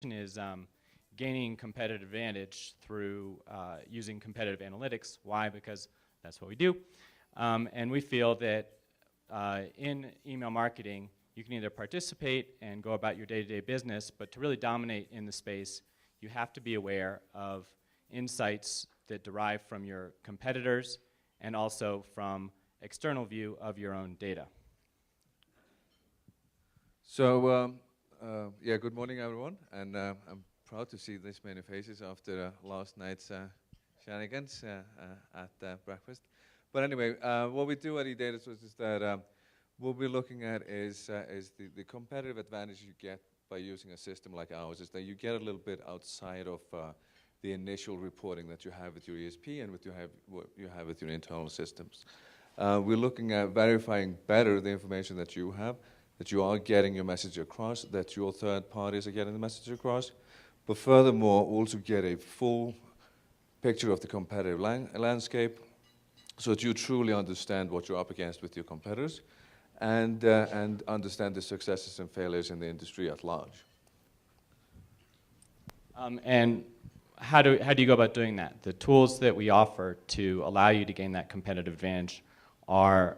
is gaining competitive advantage through using competitive analytics. Why? Because that's what we do. And we feel that in email marketing, you can either participate and go about your day-to-day business, but to really dominate in the space, you have to be aware of insights that derive from your competitors and also from external view of your own data. So, yeah, good morning, everyone, and I'm proud to see this many faces after last night's shenanigans at breakfast. But anyway, what we do at eDataSource is that what we're looking at is the competitive advantage you get by using a system like ours is that you get a little bit outside of the initial reporting that you have with your ESP and what you have with your internal systems. We're looking at verifying better the information that you have, that you are getting your message across, that your third parties are getting the message across, but furthermore also get a full picture of the competitive landscape so that you truly understand what you're up against with your competitors and understand the successes and failures in the industry at large. And how do you go about doing that? The tools that we offer to allow you to gain that competitive advantage are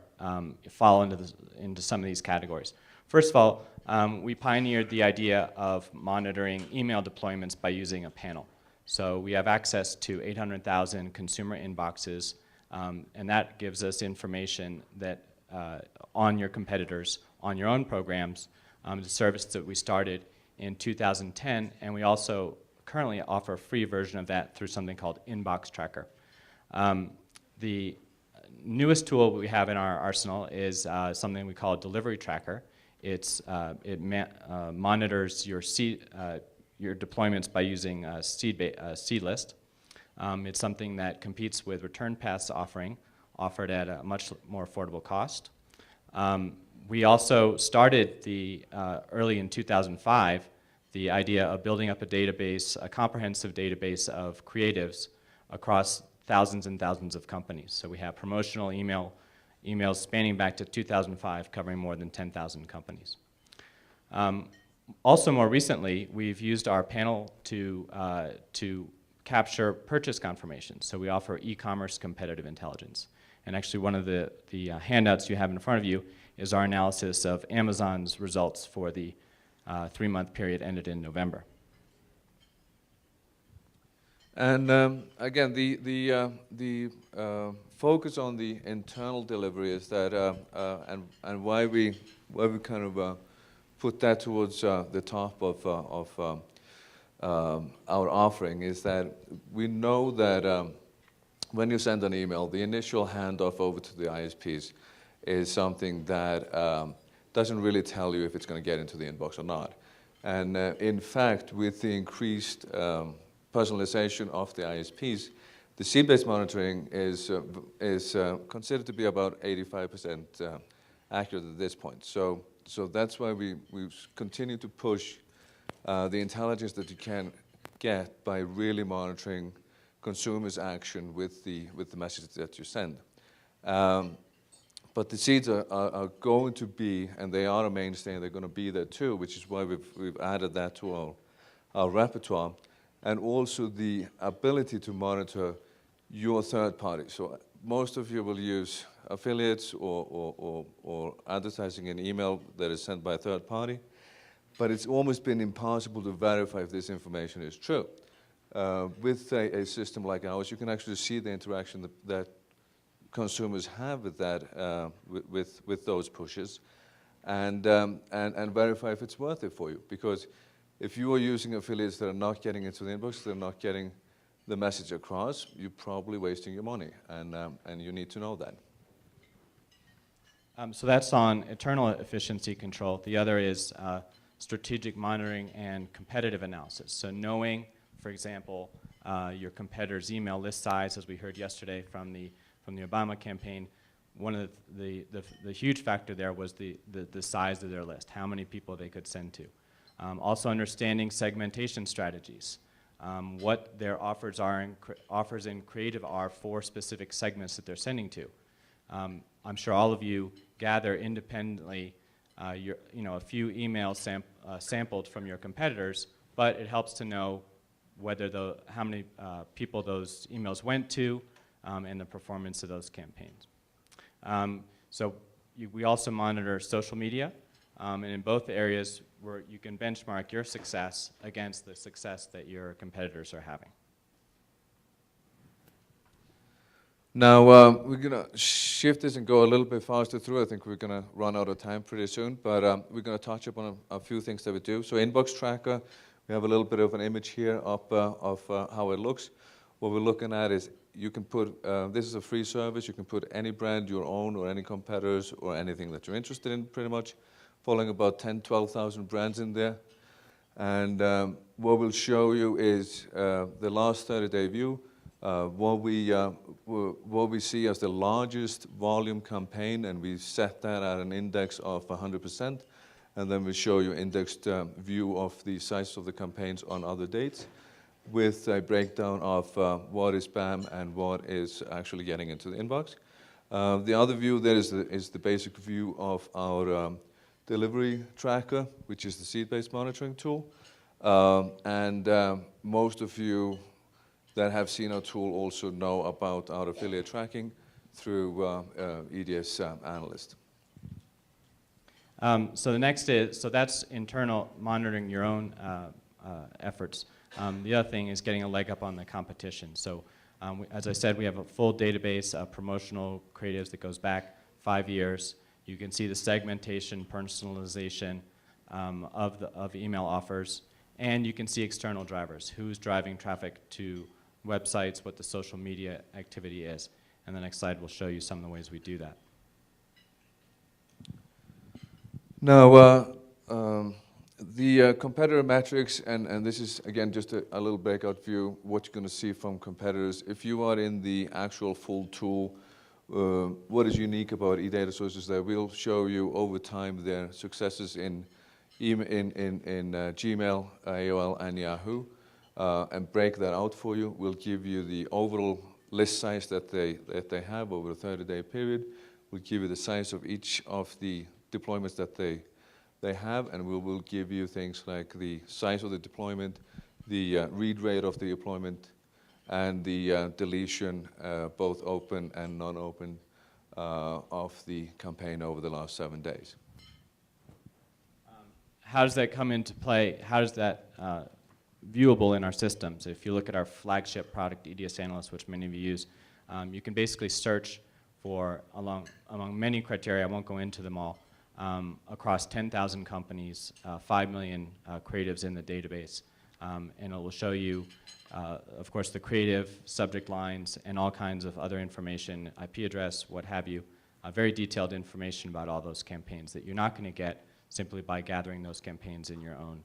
fall into some of these categories. First of all, we pioneered the idea of monitoring email deployments by using a panel. So we have access to 800,000 consumer inboxes, and that gives us information that on your competitors, on your own programs, the service that we started in 2010, and we also currently offer a free version of that through something called Inbox Tracker. The newest tool we have in our arsenal is something we call Delivery Tracker. It monitors your deployments by using a seed list. It's something that competes with Return Path's offering, offered at a much more affordable cost. We also started early in 2005 the idea of building up a database, a comprehensive database of creatives across thousands and thousands of companies. So we have promotional emails spanning back to 2005, covering more than 10,000 companies. Also, more recently, we've used our panel to capture purchase confirmations. So we offer e-commerce competitive intelligence. And actually, one of the handouts you have in front of you is our analysis of Amazon's results for the 3-month period ended in November. And again, the focus on the internal delivery is that, and why we kind of put that towards the top of our offering is that we know that when you send an email, the initial handoff over to the ISPs is something that doesn't really tell you if it's going to get into the inbox or not. And in fact, with the increased personalization of the ISPs, the seed-based monitoring is considered to be about 85% accurate at this point. So that's why we continue to push the intelligence that you can get by really monitoring consumers' action with the message that you send. But the seeds are going to be, and they are a mainstay, and they're going to be there too, which is why we've added that to our repertoire. And also the ability to monitor your third party. So most of you will use affiliates or advertising in email that is sent by a third party, but it's almost been impossible to verify if this information is true. With a system like ours, you can actually see the interaction that consumers have with that, with those pushes, and verify if it's worth it for you. Because if you are using affiliates that are not getting into the inbox, they're not getting the message across, you're probably wasting your money, and you need to know that. So that's on internal efficiency control. The other is strategic monitoring and competitive analysis. So knowing, for example, your competitor's email list size, as we heard yesterday from the Obama campaign, one of the huge factor there was the size of their list, how many people they could send to. Also understanding segmentation strategies, what their offers in creative are for specific segments that they're sending to. I'm sure all of you gather independently a few emails sampled from your competitors, but it helps to know whether how many people those emails went to and the performance of those campaigns. We also monitor social media, and in both areas where you can benchmark your success against the success that your competitors are having. Now, we're going to shift this and go a little bit faster through. I think we're going to run out of time pretty soon, but we're going to touch upon a few things that we do. So inbox tracker, we have a little bit of an image here of how it looks. What we're looking at is you can put, this is a free service, you can put any brand, your own or any competitors or anything that you're interested in pretty much, following about 10, 12,000 brands in there. And what we'll show you is the last 30-day view, what we see as the largest volume campaign, and we set that at an index of 100%, and then we show you indexed view of the size of the campaigns on other dates, with a breakdown of what is spam and what is actually getting into the inbox. The other view there is the basic view of our delivery tracker, which is the seed-based monitoring tool. Most of you that have seen our tool also know about our affiliate tracking through EDS Analyst. So the next is, so that's internal monitoring your own efforts. The other thing is getting a leg up on the competition. So as I said, we have a full database of promotional creatives that goes back 5 years. You can see the segmentation, personalization of email offers, and you can see external drivers, who's driving traffic to websites, what the social media activity is. And the next slide will show you some of the ways we do that. Now, the competitor metrics, and this is again just a little breakout view, what you're going to see from competitors. If you are in the actual full tool, what is unique about eDataSource is that we'll show you over time their successes in Gmail, AOL, and Yahoo, and break that out for you. We'll give you the overall list size that they have over a 30-day period. We'll give you the size of each of the deployments that they have, and we will give you things like the size of the deployment, the read rate of the deployment, and the deletion, both open and non-open, of the campaign over the last 7 days. How does that come into play? How does that viewable in our systems? If you look at our flagship product, EDS Analyst, which many of you use, you can basically search for among many criteria. I won't go into them all. Across 10,000 companies, 5 million creatives in the database. And it will show you, of course, the creative subject lines and all kinds of other information, IP address, what have you, very detailed information about all those campaigns that you're not going to get simply by gathering those campaigns in your own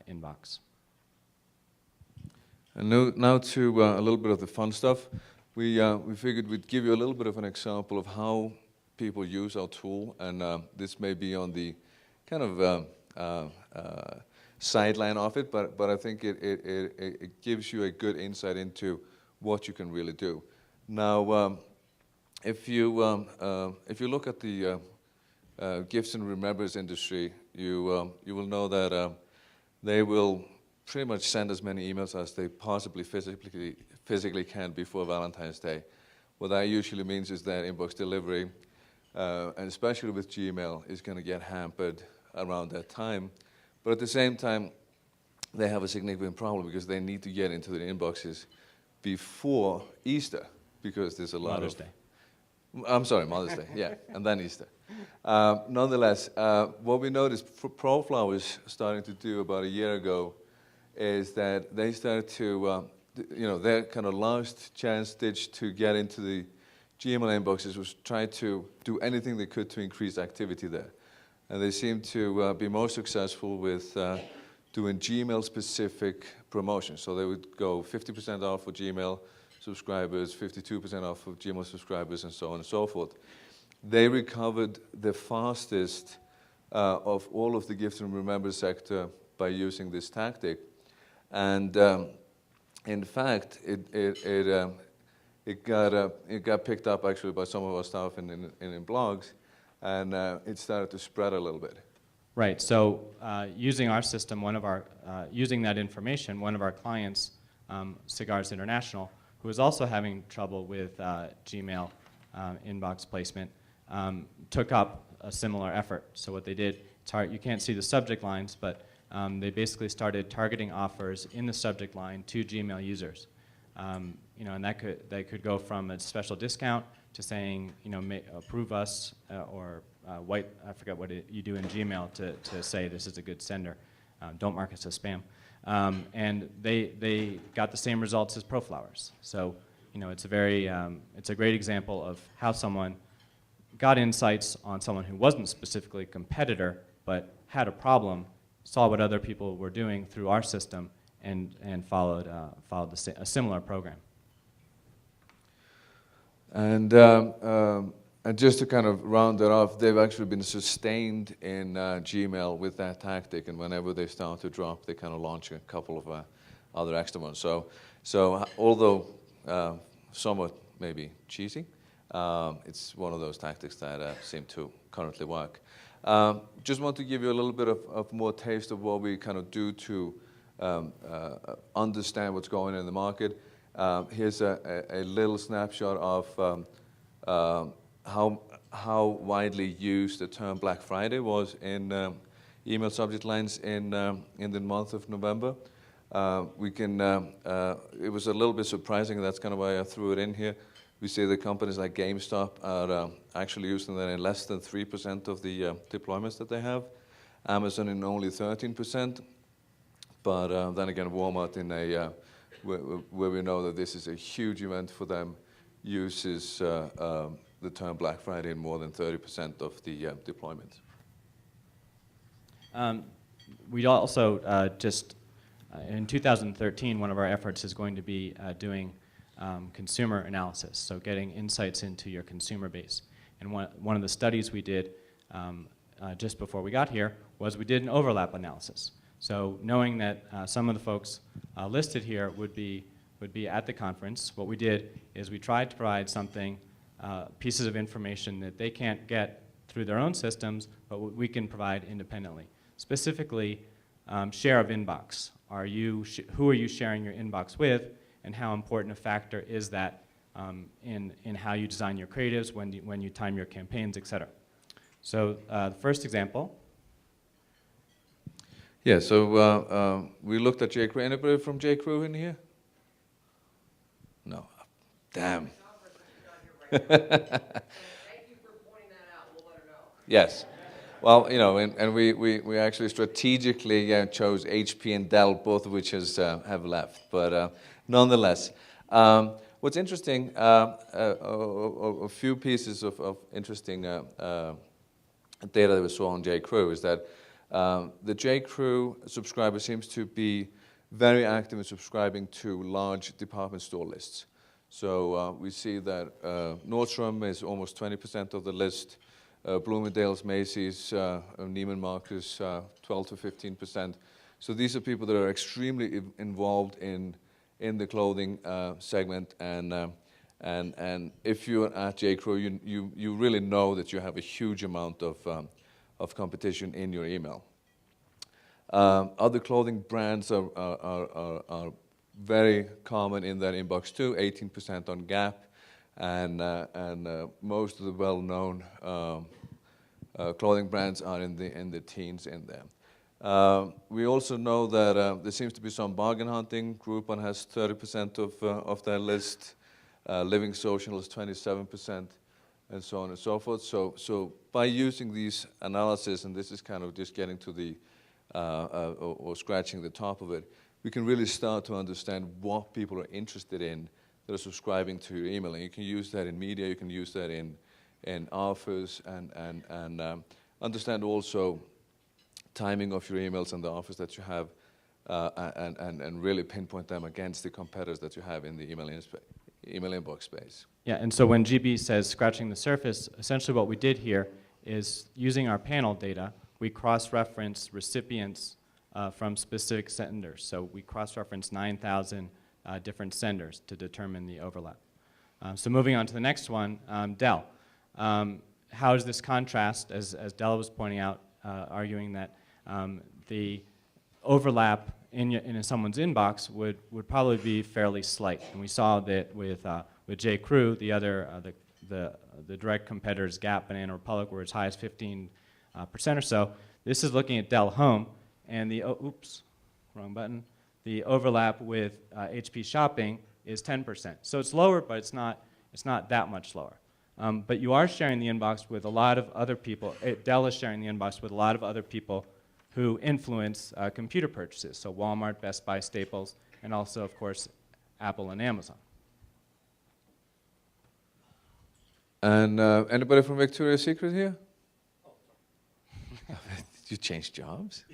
inbox. And now to a little bit of the fun stuff. We figured we'd give you a little bit of an example of how people use our tool, and this may be on the kind of sideline of it, but I think it gives you a good insight into what you can really do. Now, if you look at the gifts and remembers industry, you will know that they will pretty much send as many emails as they possibly physically can before Valentine's Day. What that usually means is that inbox delivery, and especially with Gmail, is going to get hampered around that time. But at the same time, they have a significant problem because they need to get into the inboxes before Easter, because there's a lot Mother's Day. I'm sorry, Mother's Day, yeah, and then Easter. Nonetheless, what we noticed ProFlow was starting to do about a year ago is that they started to, their kind of last chance ditch to get into the Gmail inboxes was try to do anything they could to increase activity there. And they seem to be most successful with doing Gmail-specific promotions. So they would go 50% off for Gmail subscribers, 52% off for Gmail subscribers, and so on and so forth. They recovered the fastest of all of the gifts and remembers sector by using this tactic. And in fact, it got picked up actually by some of our staff in blogs, and it started to spread a little bit. Right. So using our system, using that information, one of our clients, Cigars International, who was also having trouble with Gmail inbox placement, took up a similar effort. So what they did, it's hard, you can't see the subject lines, but they basically started targeting offers in the subject line to Gmail users. And they could go from a special discount to saying, approve us or I forget what you do in Gmail to say this is a good sender. Don't mark us as spam. And they got the same results as ProFlowers. So, it's it's a great example of how someone got insights on someone who wasn't specifically a competitor, but had a problem, saw what other people were doing through our system, and followed a similar program. And just to kind of round it off, they've actually been sustained in Gmail with that tactic, and whenever they start to drop, they kind of launch a couple of other extra ones. So although somewhat maybe cheesy, it's one of those tactics that seem to currently work. Just want to give you a little bit of more taste of what we kind of do to understand what's going on in the market. Here's a little snapshot of how widely used the term Black Friday was in email subject lines in the month of November. It was a little bit surprising, that's kind of why I threw it in here. We see that companies like GameStop are actually using that in less than 3% of the deployments that they have. Amazon in only 13%. But then again, Walmart where we know that this is a huge event for them, uses the term Black Friday in more than 30% of the deployments. We also in 2013, one of our efforts is going to be doing consumer analysis, so getting insights into your consumer base. And one of the studies we did just before we got here was we did an overlap analysis. So knowing that some of the folks listed here would be at the conference, what we did is we tried to provide pieces of information that they can't get through their own systems, but we can provide independently. Specifically, share of inbox. Who are you sharing your inbox with, and how important a factor is that in how you design your creatives, when you time your campaigns, et cetera. So the first example. Yeah, so we looked at J.Crew. Anybody from J.Crew in here? No. Damn. Thank you for pointing that out. We'll let her know. Yes. Well, and we actually strategically chose HP and Dell, both of which have left. But nonetheless, what's interesting, a few pieces of interesting data that we saw on J.Crew is that the J.Crew subscriber seems to be very active in subscribing to large department store lists. So we see that Nordstrom is almost 20% of the list, Bloomingdale's, Macy's, Neiman Marcus, 12 to 15%. So these are people that are extremely involved in the clothing segment, and if you're at J.Crew, you really know that you have a huge amount of competition in your email. Other clothing brands are very common in that inbox too, 18% on Gap, and most of the well-known clothing brands are in the teens in there. We also know that there seems to be some bargain hunting. Groupon has 30% of their list. Living Social is 27%, and so on and so forth. So by using these analysis, and this is kind of just getting to the or scratching the top of it, we can really start to understand what people are interested in that are subscribing to your email. And you can use that in media, you can use that in offers, and understand also timing of your emails and the offers that you have, and really pinpoint them against the competitors that you have in the email inbox space. Yeah, and so when GB says scratching the surface, essentially what we did here is using our panel data, we cross-referenced recipients from specific senders. So we cross-referenced 9,000 different senders to determine the overlap. So moving on to the next one, Dell. How does this contrast, as Dell was pointing out, arguing that the overlap in someone's inbox would probably be fairly slight. And we saw that with J.Crew, the other the direct competitors, Gap, Banana Republic, were as high as 15% or so. This is looking at Dell Home, and the oops, wrong button. The overlap with HP Shopping is 10%. So it's lower, but it's not that much lower. But you are sharing the inbox with a lot of other people. Dell is sharing the inbox with a lot of other people who influence computer purchases. So Walmart, Best Buy, Staples, and also, of course, Apple and Amazon. And anybody from Victoria's Secret here? Did you change jobs?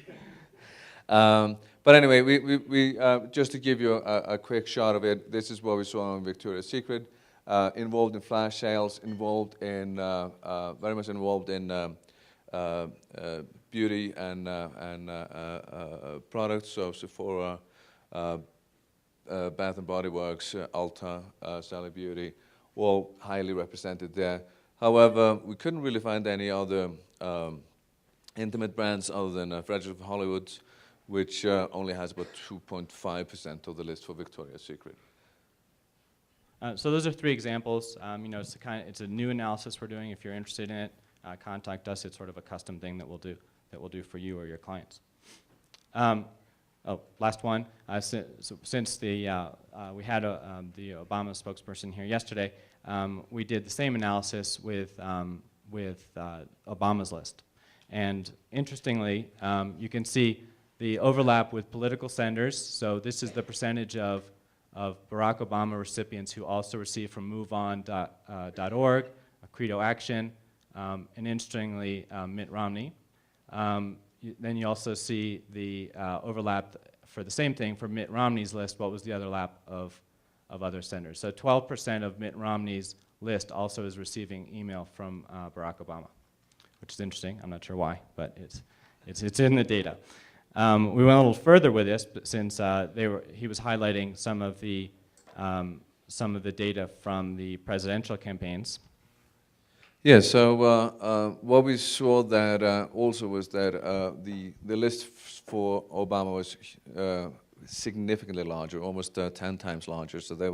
But anyway, we just to give you a quick shot of it, this is what we saw on Victoria's Secret. Involved in flash sales, involved in very much involved in beauty and products. So Sephora, Bath and Body Works, Ulta, Sally Beauty, all highly represented there. However, we couldn't really find any other intimate brands other than Fragile Hollywood, which only has about 2.5% of the list for Victoria's Secret. So those are three examples. It's a new analysis we're doing. If you're interested in it, contact us. It's sort of a custom thing that we'll do for you or your clients. Last one. Since we had the Obama spokesperson here yesterday, we did the same analysis with Obama's list. And interestingly, you can see the overlap with political senders. So this is the percentage of Barack Obama recipients who also receive from MoveOn.org, Credo Action, and interestingly, Mitt Romney. Then you also see the overlap for the same thing for Mitt Romney's list. What was the overlap of other senders? So 12% of Mitt Romney's list also is receiving email from Barack Obama, which is interesting. I'm not sure why, but it's in the data. We went a little further with this, but since he was highlighting some of the data from the presidential campaigns. Yeah. So what we saw that also was that the list for Obama was significantly larger, almost 10 times larger. So they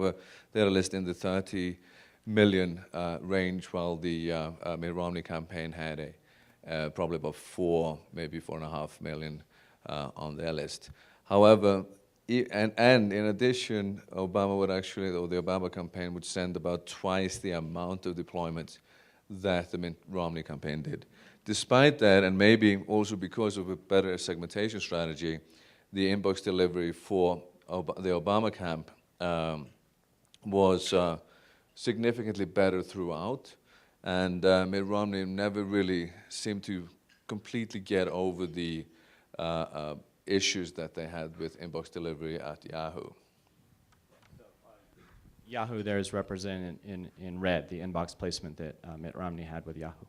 had a list in the 30 million range, while the Mitt Romney campaign had probably about 4, maybe 4.5 million. On their list. However, and in addition, Obama would actually, or the Obama campaign would send about twice the amount of deployments that the Mitt Romney campaign did. Despite that, and maybe also because of a better segmentation strategy, the inbox delivery for the Obama camp was significantly better throughout, and Mitt Romney never really seemed to completely get over the issues that they had with inbox delivery at Yahoo. Yahoo there is represented in red, the inbox placement that Mitt Romney had with Yahoo.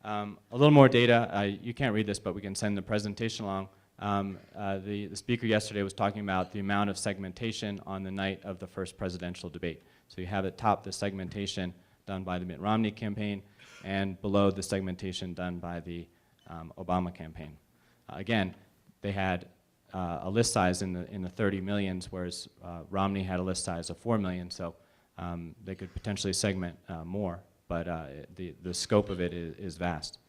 A little more data. You can't read this, but we can send the presentation along. The speaker yesterday was talking about the amount of segmentation on the night of the first presidential debate. So you have at top the segmentation done by the Mitt Romney campaign, and below the segmentation done by the Obama campaign. Again, they had a list size in the 30 millions, whereas Romney had a list size of 4 million, so they could potentially segment more, but the scope of it is vast.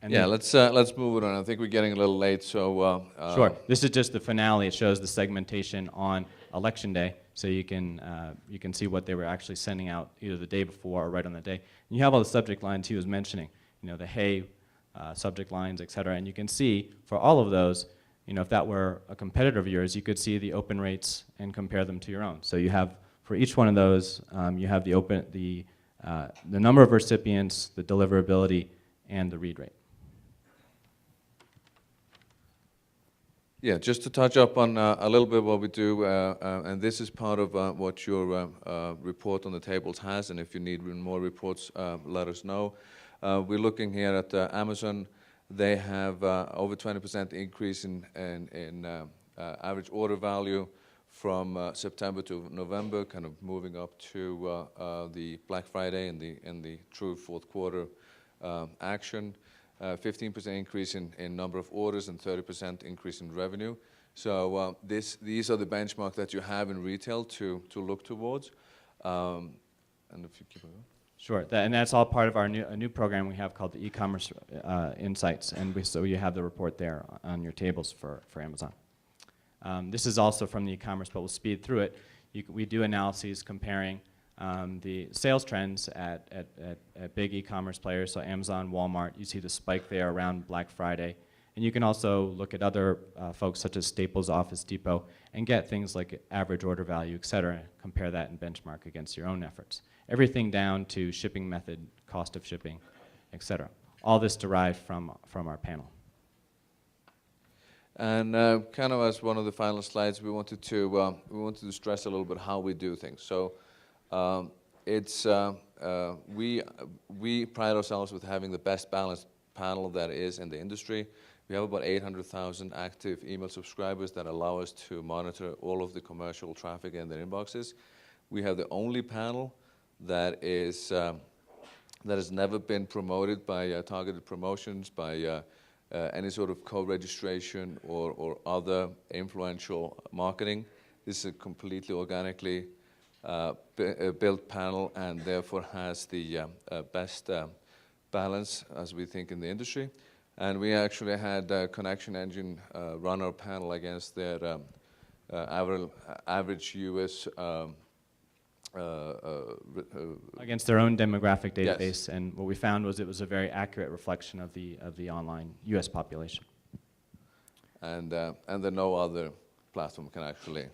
And yeah, let's move it on. I think we're getting a little late, so sure. This is just the finale. It shows the segmentation on election day, so you can see what they were actually sending out either the day before or right on the day. And you have all the subject lines he was mentioning, the hey subject lines, et cetera. And you can see for all of those, if that were a competitor of yours, you could see the open rates and compare them to your own. So you have for each one of those, you have the number of recipients, the deliverability, and the read rate. Yeah, just to touch up on a little bit what we do, and this is part of what your report on the tables has, and if you need more reports, let us know. We're looking here at Amazon. They have over 20% increase in average order value from September to November, kind of moving up to the Black Friday and the true fourth quarter action. 15% increase in number of orders and 30% increase in revenue. So these are the benchmarks that you have in retail to look towards. And if you keep it going. Sure, and that's all part of our new program we have called the e-commerce insights, and so you have the report there on your tables for Amazon. This is also from the e-commerce, but we'll speed through it. We do analyses comparing the sales trends at big e-commerce players, so Amazon, Walmart. You see the spike there around Black Friday. And you can also look at other folks such as Staples, Office Depot, and get things like average order value, et cetera, compare that and benchmark against your own efforts. Everything down to shipping method, cost of shipping, et cetera. All this derived from our panel. And kind of as one of the final slides, we wanted to stress a little bit how we do things. So we pride ourselves with having the best balanced panel that is in the industry. We have about 800,000 active email subscribers that allow us to monitor all of the commercial traffic in their inboxes. We have the only panel that has never been promoted by targeted promotions, by any sort of co-registration or other influential marketing. This is a completely organically built panel and therefore has the best balance, as we think, in the industry. And we actually had Connection Engine run our panel against their average US against their own demographic database, yes. And what we found was it was a very accurate reflection of the online U.S. population. And then no other platform can actually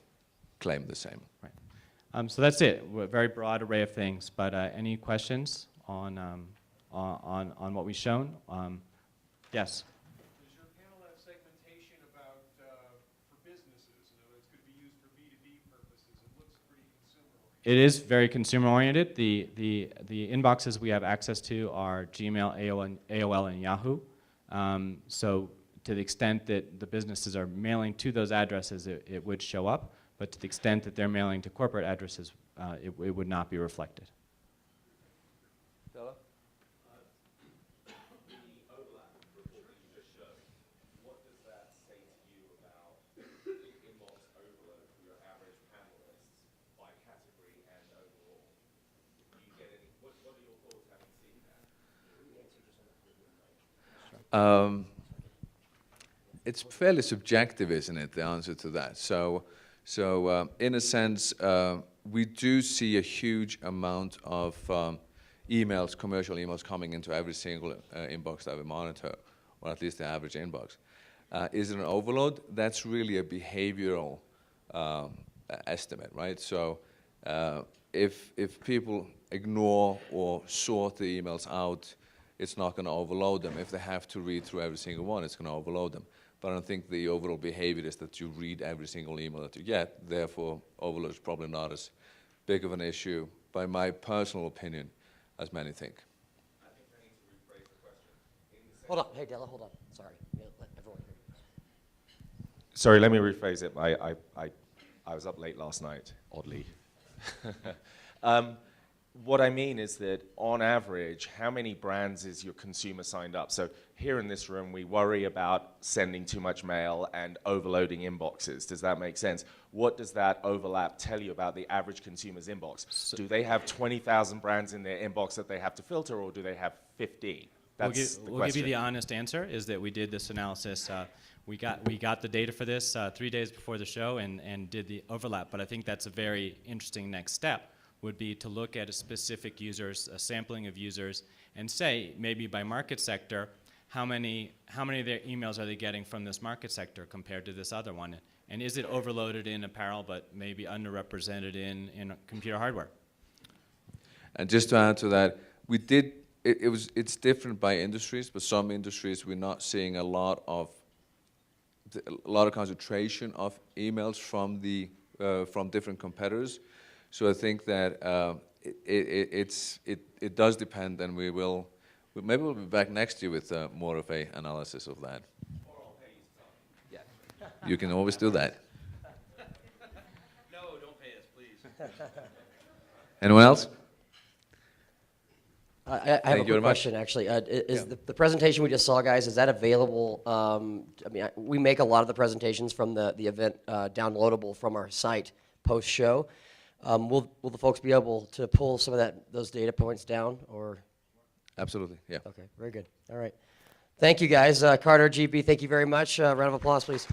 claim the same. Right. So that's it. A very broad array of things. But any questions on what we've shown? Yes. Does your panel have segmentation about for businesses? In other words, could it be used for B2B purposes? It looks pretty consumer-oriented. It is very consumer-oriented. The inboxes we have access to are Gmail, AOL, and Yahoo. So to the extent that the businesses are mailing to those addresses, it would show up. But to the extent that they're mailing to corporate addresses, it would not be reflected. It's fairly subjective, isn't it, the answer to that? So in a sense, we do see a huge amount of emails, commercial emails, coming into every single inbox that we monitor, or at least the average inbox. Is it an overload? That's really a behavioral estimate, right? So if people ignore or sort the emails out, it's not going to overload them. If they have to read through every single one, it's going to overload them. But I don't think the overall behavior is that you read every single email that you get. Therefore, overload is probably not as big of an issue, by my personal opinion, as many think. I think I need to rephrase the question. Hold on, hey Della, hold on, sorry. Let everyone hear you. Sorry, let me rephrase it. I was up late last night, oddly. What I mean is that, on average, how many brands is your consumer signed up? So here in this room, we worry about sending too much mail and overloading inboxes. Does that make sense? What does that overlap tell you about the average consumer's inbox? Do they have 20,000 brands in their inbox that they have to filter, or do they have 15? That's the question. We'll give you the honest answer, is that we did this analysis. We got the data for this 3 days before the show and did the overlap. But I think that's a very interesting next step, would be to look at a specific users, a sampling of users, and say, maybe by market sector, how many of their emails are they getting from this market sector compared to this other one? And is it overloaded in apparel, but maybe underrepresented in computer hardware? And just to add to that, we did, it's different by industries, but some industries we're not seeing a lot of concentration of emails from different competitors. So I think that it does depend, and maybe we'll be back next year with more of a analysis of that. Or I'll pay you some. You can always do that. Anyone else? I have Thank a you very quick much. question, actually. Is Yeah. the presentation we just saw, guys, is that available? I mean, we make a lot of the presentations from the event downloadable from our site post-show. Will the folks be able to pull some of those data points down, or? Absolutely, yeah. Okay, very good. All right. Thank you, guys. Carter, GB, thank you very much. Round of applause, please.